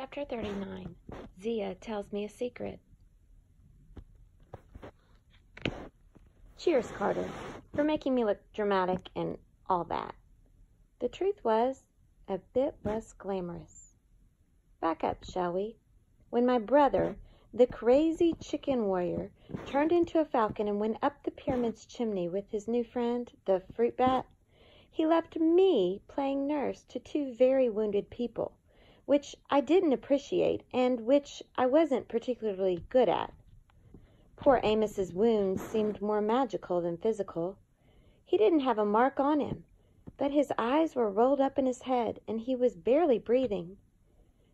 Chapter 39. Zia tells me a secret. Cheers, Carter, for making me look dramatic and all that. The truth was, a bit less glamorous. Back up, shall we? When my brother, the crazy chicken warrior, turned into a falcon and went up the pyramid's chimney with his new friend, the fruit bat, he left me playing nurse to two very wounded people, which I didn't appreciate and which I wasn't particularly good at. Poor Amos's wounds seemed more magical than physical. He didn't have a mark on him, but his eyes were rolled up in his head and he was barely breathing.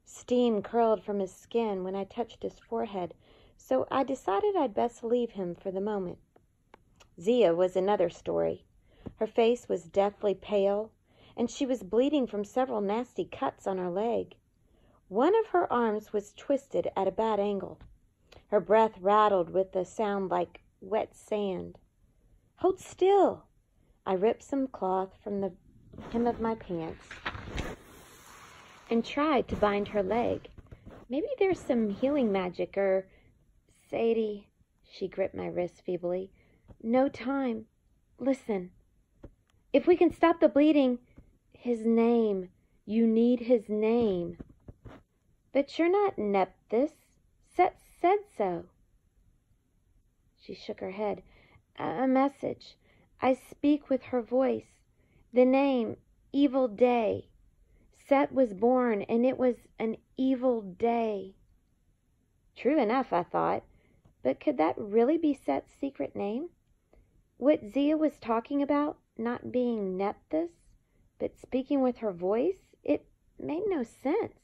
Steam curled from his skin when I touched his forehead, so I decided I'd best leave him for the moment. Zia was another story. Her face was deathly pale, and she was bleeding from several nasty cuts on her leg. One of her arms was twisted at a bad angle. Her breath rattled with a sound like wet sand. "Hold still!" I ripped some cloth from the hem of my pants and tried to bind her leg. "Maybe there's some healing magic or... Sadie," she gripped my wrist feebly. "No time. Listen. If we can stop the bleeding... His name. You need his name." "But you're not Nephthys. Set said so." She shook her head. "A message. I speak with her voice. The name, Evil Day. Set was born, and it was an evil day." True enough, I thought. But could that really be Set's secret name? What Zia was talking about, not being Nephthys, but speaking with her voice, it made no sense.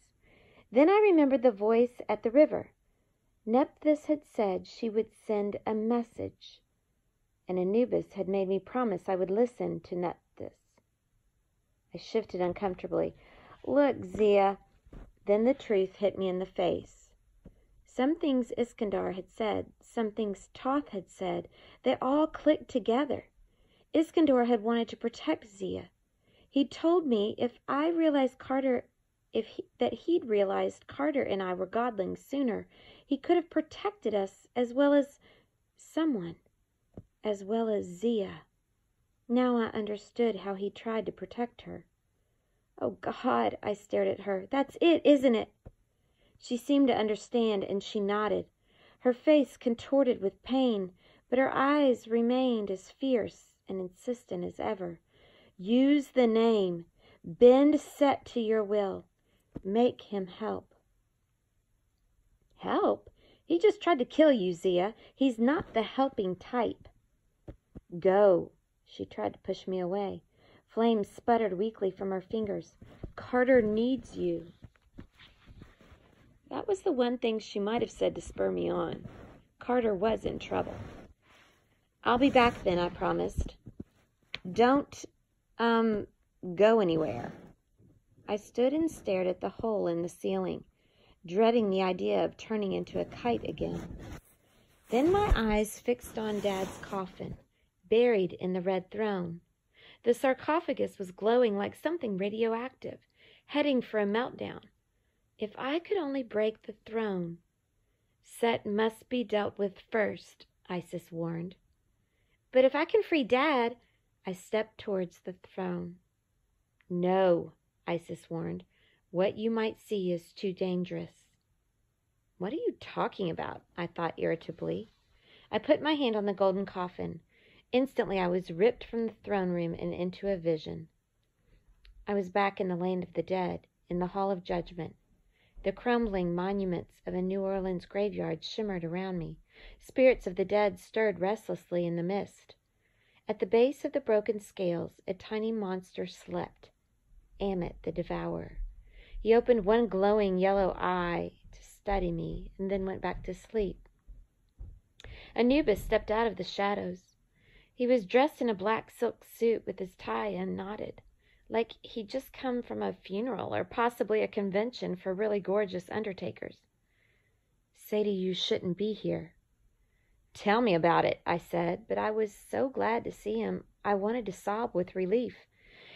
Then I remembered the voice at the river. Nephthys had said she would send a message, and Anubis had made me promise I would listen to Nephthys. I shifted uncomfortably. "Look, Zia." Then the truth hit me in the face. Some things Iskandar had said, some things Thoth had said, they all clicked together. Iskandar had wanted to protect Zia. He'd told me if I realized that he'd realized Carter and I were godlings sooner, he could have protected us as well as someone, as well as Zia. Now I understood how he tried to protect her. "Oh, God," I stared at her. "That's it, isn't it?" She seemed to understand, and she nodded. Her face contorted with pain, but her eyes remained as fierce and insistent as ever. "Use the name. Bend Set to your will. Make him help." "Help? He just tried to kill you, Zia. He's not the helping type." "Go." She tried to push me away. Flames sputtered weakly from her fingers. "Carter needs you." That was the one thing she might have said to spur me on. Carter was in trouble. "I'll be back then," I promised. "Don't, go anywhere." I stood and stared at the hole in the ceiling, dreading the idea of turning into a kite again. Then my eyes fixed on Dad's coffin, buried in the red throne. The sarcophagus was glowing like something radioactive, heading for a meltdown. If I could only break the throne. "Set must be dealt with first," Isis warned. "But if I can free Dad..." I stepped towards the throne. "No," Isis warned. "What you might see is too dangerous." "What are you talking about?" I thought irritably. I put my hand on the golden coffin. Instantly I was ripped from the throne room and into a vision. I was back in the land of the dead, in the Hall of Judgment. The crumbling monuments of a New Orleans graveyard shimmered around me. Spirits of the dead stirred restlessly in the mist. At the base of the broken scales, a tiny monster slept. Ammit the Devourer. He opened one glowing yellow eye to study me and then went back to sleep. Anubis stepped out of the shadows. He was dressed in a black silk suit with his tie unknotted, like he'd just come from a funeral or possibly a convention for really gorgeous undertakers. "Sadie, you shouldn't be here." "Tell me about it," I said, but I was so glad to see him I wanted to sob with relief.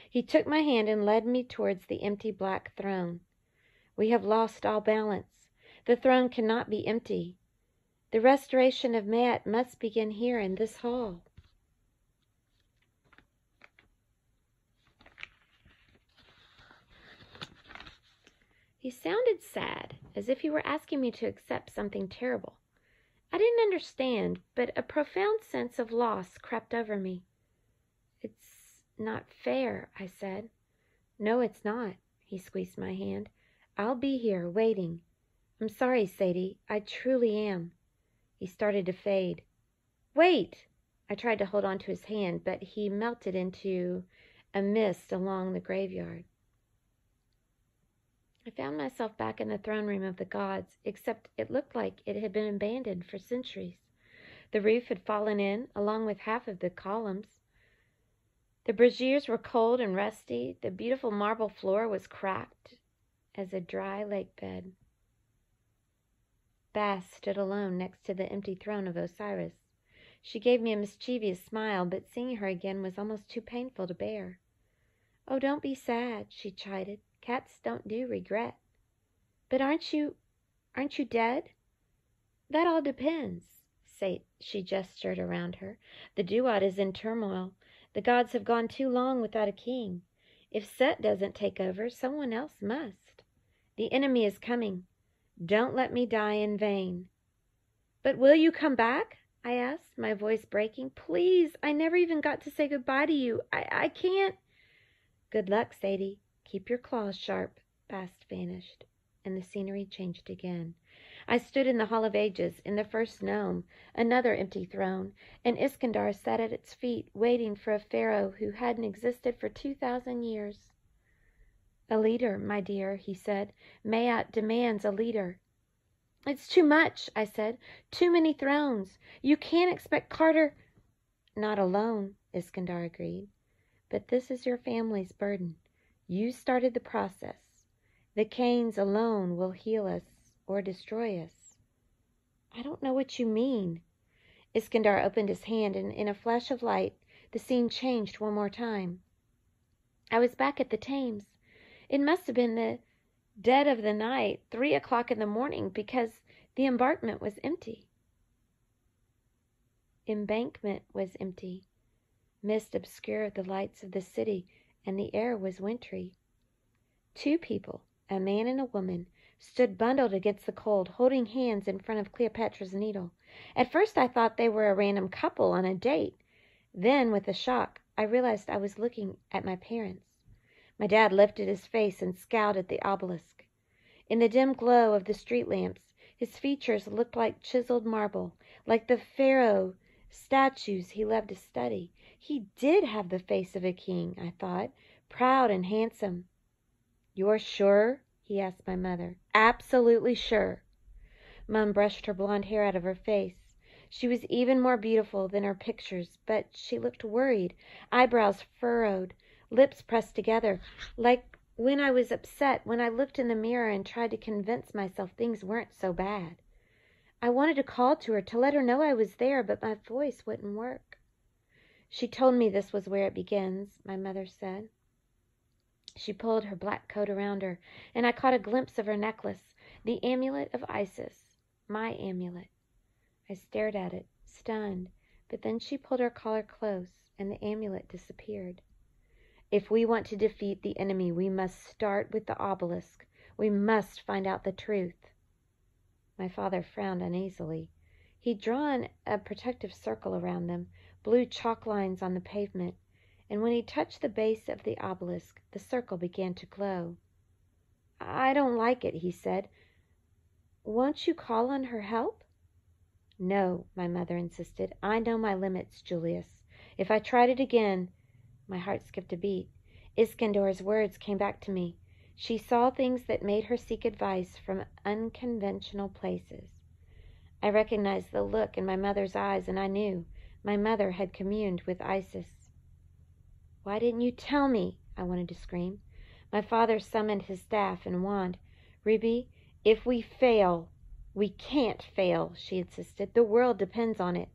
He took my hand and led me towards the empty black throne. We have lost all balance. The throne cannot be empty. The restoration of Maat must begin here in this hall. He sounded sad, as if he were asking me to accept something terrible. I didn't understand, but a profound sense of loss crept over me. It's not fair, I said. No, it's not. He squeezed my hand. I'll be here, waiting. I'm sorry, Sadie. I truly am. He started to fade. Wait! I tried to hold on to his hand, but he melted into a mist along the graveyard. I found myself back in the throne room of the gods, except it looked like it had been abandoned for centuries. The roof had fallen in, along with half of the columns. The braziers were cold and rusty. The beautiful marble floor was cracked as a dry lake bed. Bast stood alone next to the empty throne of Osiris. She gave me a mischievous smile, but seeing her again was almost too painful to bear. Oh, don't be sad, she chided. Cats don't do regret. But aren't you dead? That all depends. She gestured around her. The Duat is in turmoil. The gods have gone too long without a king. If Set doesn't take over, someone else must. The enemy is coming. Don't let me die in vain. But will you come back? I asked, my voice breaking. Please, I never even got to say goodbye to you. I can't. Good luck, Sadie. Keep your claws sharp. Bast vanished, and the scenery changed again. I stood in the Hall of Ages, in the first Nome, another empty throne, and Iskandar sat at its feet, waiting for a pharaoh who hadn't existed for 2,000 years. A leader, my dear, he said. Maat demands a leader. It's too much, I said. Too many thrones. You can't expect Carter. Not alone, Iskandar agreed. But this is your family's burden. You started the process. The Canes alone will heal us or destroy us. I don't know what you mean. Iskandar opened his hand, and in a flash of light, the scene changed one more time. I was back at the Thames. It must have been the dead of the night, 3 o'clock in the morning, because the embankment was empty. Mist obscured the lights of the city, and the air was wintry. 2 people, a man and a woman, stood bundled against the cold, holding hands in front of Cleopatra's Needle. At first I thought they were a random couple on a date. Then, with a shock, I realized I was looking at my parents. My dad lifted his face and scowled at the obelisk. In the dim glow of the street lamps, his features looked like chiseled marble, like the pharaoh statues he loved to study. He did have the face of a king, I thought, proud and handsome. You're sure? He asked my mother. Absolutely sure. Mum brushed her blonde hair out of her face. She was even more beautiful than her pictures, but she looked worried, eyebrows furrowed, lips pressed together, like when I was upset, when I looked in the mirror and tried to convince myself things weren't so bad. I wanted to call to her, to let her know I was there, but my voice wouldn't work. She told me this was where it begins, my mother said. She pulled her black coat around her, and I caught a glimpse of her necklace, the amulet of Isis, my amulet. I stared at it, stunned, but then she pulled her collar close, and the amulet disappeared. If we want to defeat the enemy, we must start with the obelisk. We must find out the truth. My father frowned uneasily. He'd drawn a protective circle around them, blue chalk lines on the pavement, and when he touched the base of the obelisk, the circle began to glow. I don't like it, he said. Won't you call on her help? No, my mother insisted. I know my limits, Julius. If I tried it again... My heart skipped a beat. Iskandar's words came back to me. She saw things that made her seek advice from unconventional places. I recognized the look in my mother's eyes, and I knew my mother had communed with Isis. Why didn't you tell me? I wanted to scream. My father summoned his staff and wand. Ruby, if we fail... We can't fail, she insisted. The world depends on it.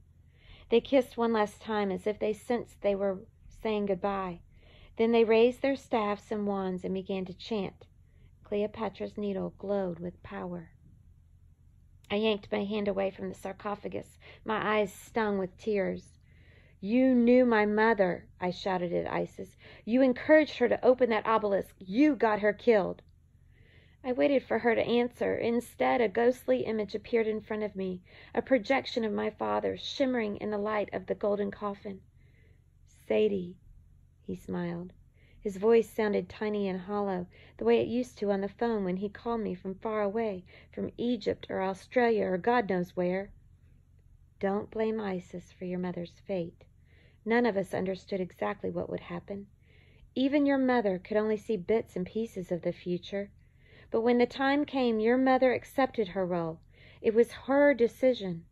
They kissed one last time, as if they sensed they were saying goodbye. Then they raised their staffs and wands and began to chant. Cleopatra's Needle glowed with power. I yanked my hand away from the sarcophagus, my eyes stung with tears. "You knew my mother," I shouted at Isis. "You encouraged her to open that obelisk. You got her killed." I waited for her to answer. Instead, a ghostly image appeared in front of me, a projection of my father, shimmering in the light of the golden coffin. "Sadie," he smiled. His voice sounded tiny and hollow, the way it used to on the phone when he called me from far away, from Egypt or Australia or God knows where. "Don't blame Isis for your mother's fate. None of us understood exactly what would happen. Even your mother could only see bits and pieces of the future. But when the time came, your mother accepted her role. It was her decision."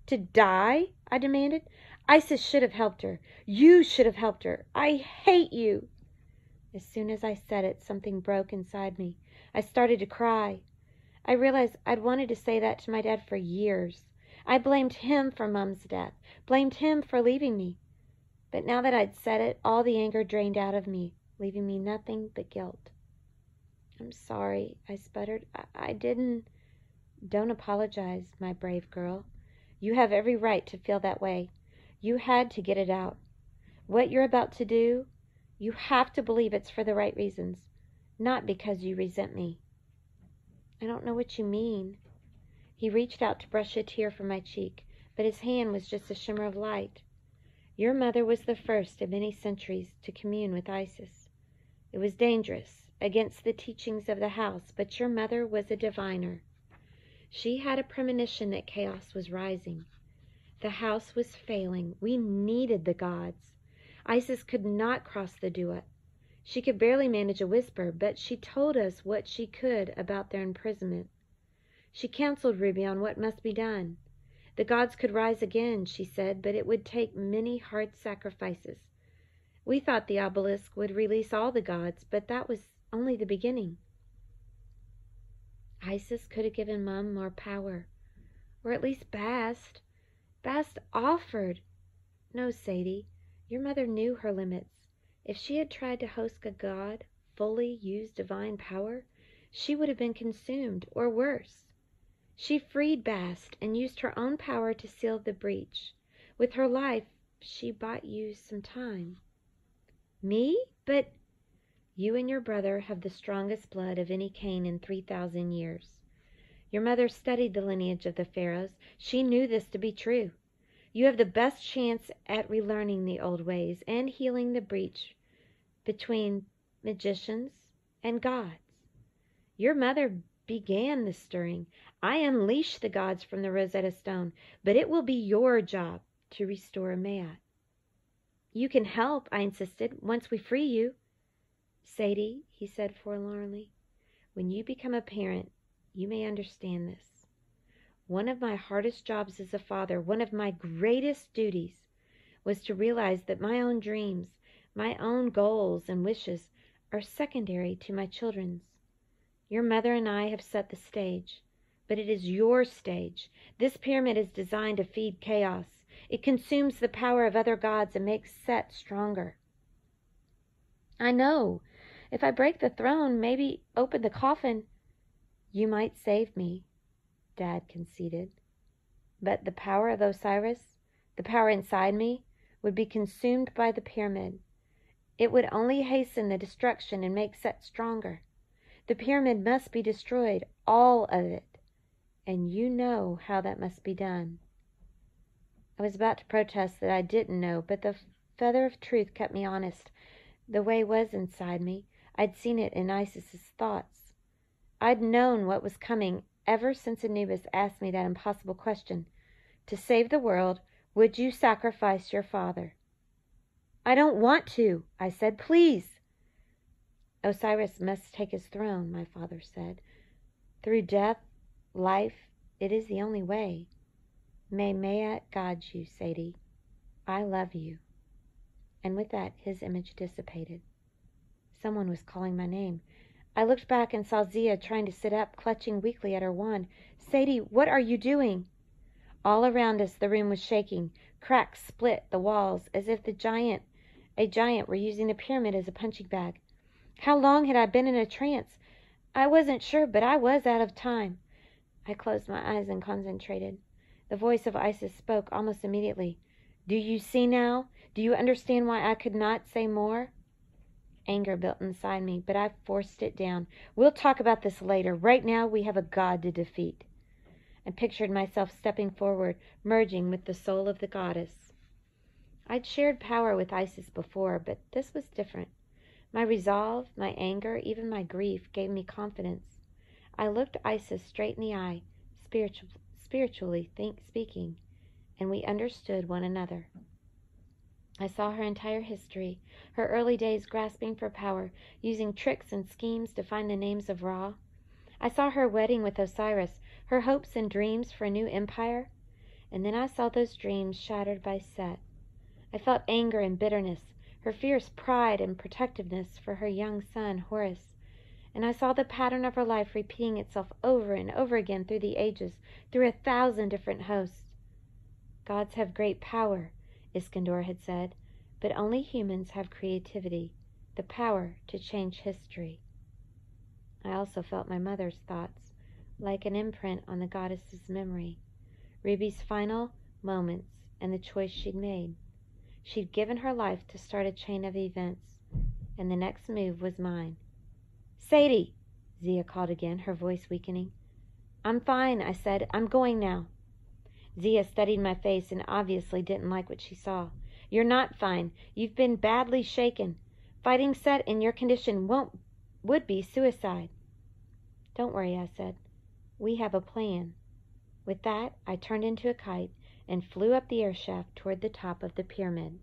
"To die?" I demanded. "Isis should have helped her. You should have helped her. I hate you." As soon as I said it, something broke inside me. I started to cry. I realized I'd wanted to say that to my dad for years. I blamed him for Mom's death, blamed him for leaving me. But now that I'd said it, all the anger drained out of me, leaving me nothing but guilt. "I'm sorry," I sputtered. I didn't." "Don't apologize, my brave girl. You have every right to feel that way. You had to get it out. What you're about to do, you have to believe it's for the right reasons, not because you resent me." "I don't know what you mean." He reached out to brush a tear from my cheek, but his hand was just a shimmer of light. "Your mother was the first in many centuries to commune with Isis. It was dangerous, against the teachings of the house, but your mother was a diviner. She had a premonition that chaos was rising. The house was failing. We needed the gods. Isis could not cross the Duat. She could barely manage a whisper, but she told us what she could about their imprisonment. She counseled Ruby on what must be done. The gods could rise again, she said, but it would take many hard sacrifices. We thought the obelisk would release all the gods, but that was only the beginning. Isis could have given Mom more power, or at least Bast. Bast offered. No, Sadie, your mother knew her limits. If she had tried to host a god, fully use divine power, she would have been consumed, or worse. She freed Bast and used her own power to seal the breach. With her life, she bought you some time." "Me? But—" "You and your brother have the strongest blood of any Cain in 3,000 years. Your mother studied the lineage of the pharaohs. She knew this to be true. You have the best chance at relearning the old ways and healing the breach between magicians and gods. Your mother began the stirring. I unleashed the gods from the Rosetta Stone, but it will be your job to restore Maat." "You can help," I insisted, "once we free you." "Sadie," he said forlornly, "when you become a parent, you may understand this. One of my hardest jobs as a father, one of my greatest duties, was to realize that my own dreams, my own goals and wishes are secondary to my children's. Your mother and I have set the stage, but it is your stage. This pyramid is designed to feed chaos. It consumes the power of other gods and makes Set stronger." "I know. If I break the throne, maybe open the coffin—" "You might save me," Dad conceded. "But the power of Osiris, the power inside me, would be consumed by the pyramid. It would only hasten the destruction and make Set stronger. The pyramid must be destroyed, all of it. And you know how that must be done." I was about to protest that I didn't know, but the feather of truth kept me honest. The way was inside me. I'd seen it in Isis's thoughts. I'd known what was coming ever since Anubis asked me that impossible question. To save the world, would you sacrifice your father? "I don't want to," I said. "Please." "Osiris must take his throne," my father said. "Through death, life, it is the only way. May Maat guide you, Sadie. I love you." And with that, his image dissipated. Someone was calling my name. I looked back and saw Zia trying to sit up, clutching weakly at her wand. "Sadie, what are you doing?" All around us the room was shaking. Cracks split the walls as if a giant were using the pyramid as a punching bag. How long had I been in a trance? I wasn't sure, but I was out of time. I closed my eyes and concentrated. The voice of Isis spoke almost immediately. Do you see now? Do you understand why I could not say more? Anger built inside me, but I forced it down. We'll talk about this later. Right now, we have a god to defeat. I pictured myself stepping forward, merging with the soul of the goddess. I'd shared power with Isis before, but this was different. My resolve, my anger, even my grief gave me confidence. I looked Isis straight in the eye, spiritually speaking, and we understood one another. I saw her entire history, her early days grasping for power, using tricks and schemes to find the names of Ra. I saw her wedding with Osiris, her hopes and dreams for a new empire, and then I saw those dreams shattered by Set. I felt anger and bitterness, her fierce pride and protectiveness for her young son, Horus, and I saw the pattern of her life repeating itself over and over again through the ages, through 1,000 different hosts. Gods have great power, Iskandar had said, but only humans have creativity, the power to change history. I also felt my mother's thoughts, like an imprint on the goddess's memory, Ruby's final moments and the choice she'd made. She'd given her life to start a chain of events, and the next move was mine. Sadie, Zia called again, her voice weakening. I'm fine, I said. I'm going now. Zia studied my face and obviously didn't like what she saw. You're not fine. You've been badly shaken. Fighting Set in your condition would be suicide. Don't worry, I said. We have a plan. With that, I turned into a kite and flew up the air shaft toward the top of the pyramid.